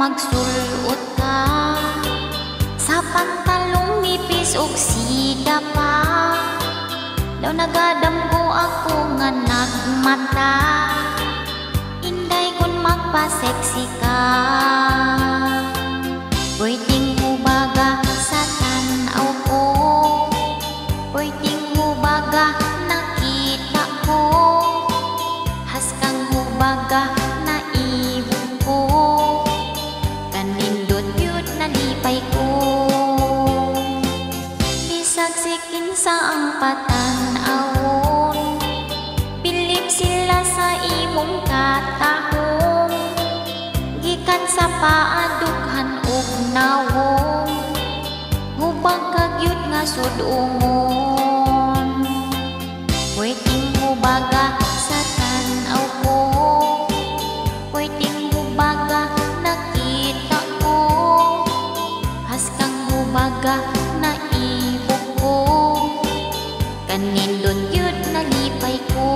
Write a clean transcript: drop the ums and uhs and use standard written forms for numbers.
magsulot ka sa pantalong nipis og sida pa. Daw nagadamgo ako nga nagmata, inday kun magpa-sexy ka. Pwedeng hubaga sa tanaw ko, pwedeng hubaga nakita ko, haskang hubaga naibog ko, kanindot yun nalipay ko. Bisag sikin sa ang patanawon, bilib sila sa imong katahong, gikan sa paadughan og nawong, hubag kagyud nga sudungon. Pwedeng hubaga sa tanaw ko, pwedeng hubaga nakita ko, haskang hubaga naibog ko, kanindot yun nalipay ko.